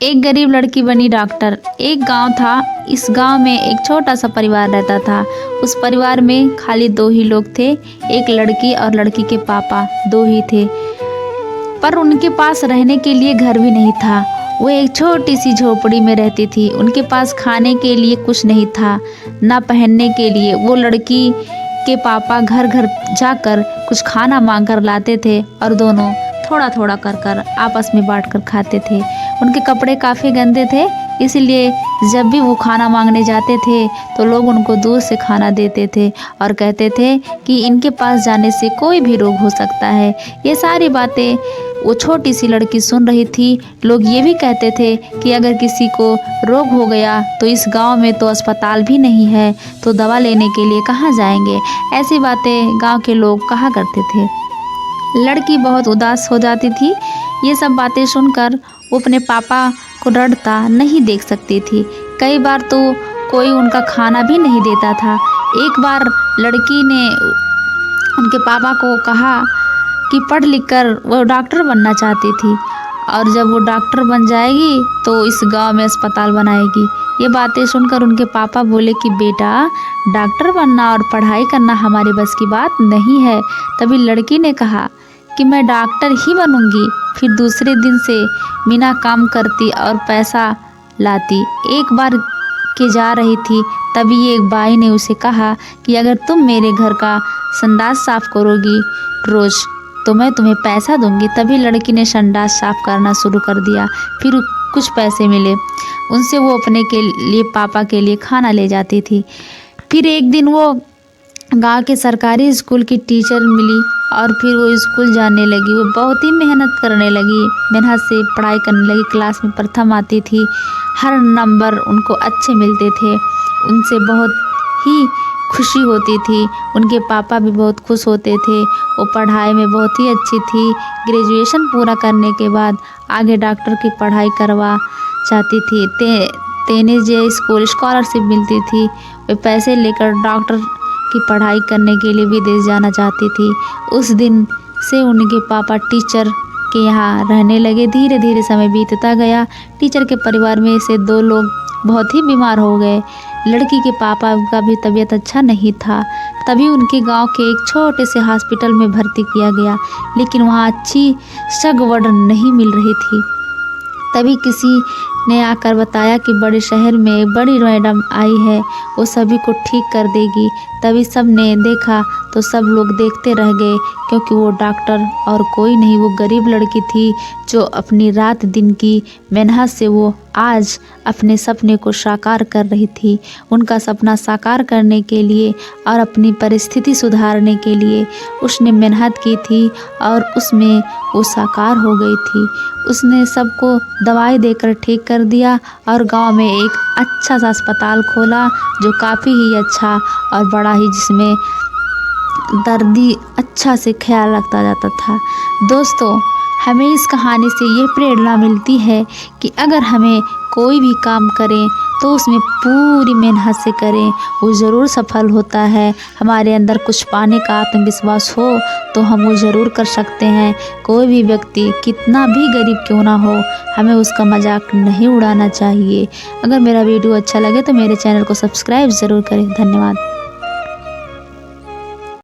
एक गरीब लड़की बनी डॉक्टर। एक गांव था। इस गांव में एक छोटा सा परिवार रहता था। उस परिवार में खाली 2 ही लोग थे, एक लड़की और लड़की के पापा 2 ही थे। पर उनके पास रहने के लिए घर भी नहीं था। वो एक छोटी सी झोपड़ी में रहती थी। उनके पास खाने के लिए कुछ नहीं था, ना पहनने के लिए। वो लड़की के पापा घर घर जाकर कुछ खाना मांग कर लाते थे और दोनों थोड़ा थोड़ा कर आपस में बांट कर खाते थे। उनके कपड़े काफ़ी गंदे थे, इसलिए जब भी वो खाना मांगने जाते थे तो लोग उनको दूर से खाना देते थे और कहते थे कि इनके पास जाने से कोई भी रोग हो सकता है। ये सारी बातें वो छोटी सी लड़की सुन रही थी। लोग ये भी कहते थे कि अगर किसी को रोग हो गया तो इस गांव में तो अस्पताल भी नहीं है, तो दवा लेने के लिए कहाँ जाएंगे। ऐसी बातें गांव के लोग कहा करते थे। लड़की बहुत उदास हो जाती थी। ये सब बातें सुनकर वो अपने पापा को रड़ता नहीं देख सकती थी। कई बार तो कोई उनका खाना भी नहीं देता था। एक बार लड़की ने उनके पापा को कहा कि पढ़ लिख कर वो डॉक्टर बनना चाहती थी और जब वो डॉक्टर बन जाएगी तो इस गांव में अस्पताल बनाएगी। ये बातें सुनकर उनके पापा बोले कि बेटा, डॉक्टर बनना और पढ़ाई करना हमारे बस की बात नहीं है। तभी लड़की ने कहा कि मैं डॉक्टर ही बनूंगी। फिर दूसरे दिन से बिना काम करती और पैसा लाती। एक बार के जा रही थी, तभी एक बाई ने उसे कहा कि अगर तुम मेरे घर का संडास साफ करोगी रोज़ तो मैं तुम्हें पैसा दूंगी। तभी लड़की ने संडास साफ करना शुरू कर दिया। फिर कुछ पैसे मिले, उनसे वो अपने के लिए पापा के लिए खाना ले जाती थी। फिर एक दिन वो गांव के सरकारी स्कूल की टीचर मिली और फिर वो स्कूल जाने लगी। वो बहुत ही मेहनत करने लगी, मेहनत से पढ़ाई करने लगी। क्लास में प्रथम आती थी, हर नंबर उनको अच्छे मिलते थे। उनसे बहुत ही खुशी होती थी। उनके पापा भी बहुत खुश होते थे। वो पढ़ाई में बहुत ही अच्छी थी। ग्रेजुएशन पूरा करने के बाद आगे डॉक्टर की पढ़ाई करवा चाहती थी। तेने जे स्कूल स्कॉलरशिप मिलती थी। वे पैसे लेकर डॉक्टर की पढ़ाई करने के लिए विदेश जाना चाहती थी। उस दिन से उनके पापा टीचर के यहाँ रहने लगे। धीरे धीरे समय बीतता गया। टीचर के परिवार में से 2 लोग बहुत ही बीमार हो गए। लड़की के पापा का भी तबीयत अच्छा नहीं था। तभी उनके गांव के एक छोटे से हॉस्पिटल में भर्ती किया गया, लेकिन वहाँ अच्छी सगवड़ नहीं मिल रही थी। तभी किसी ने आकर बताया कि बड़े शहर में एक बड़ी मैडम आई है, वो सभी को ठीक कर देगी। तभी सब ने देखा तो सब लोग देखते रह गए, क्योंकि वो डॉक्टर और कोई नहीं, वो गरीब लड़की थी जो अपनी रात दिन की मेहनत से वो आज अपने सपने को साकार कर रही थी। उनका सपना साकार करने के लिए और अपनी परिस्थिति सुधारने के लिए उसने मेहनत की थी और उसमें वो साकार हो गई थी। उसने सबको दवाई देकर ठीक कर दिया और गांव में एक अच्छा सा अस्पताल खोला, जो काफ़ी ही अच्छा और बड़ा ही, जिसमें दर्दी अच्छा से ख्याल रखता जाता था। दोस्तों, हमें इस कहानी से ये प्रेरणा मिलती है कि अगर हमें कोई भी काम करें तो उसमें पूरी मेहनत से करें, वो ज़रूर सफल होता है। हमारे अंदर कुछ पाने का आत्मविश्वास हो तो हम वो ज़रूर कर सकते हैं। कोई भी व्यक्ति कितना भी गरीब क्यों ना हो, हमें उसका मजाक नहीं उड़ाना चाहिए। अगर मेरा वीडियो अच्छा लगे तो मेरे चैनल को सब्सक्राइब ज़रूर करें। धन्यवाद।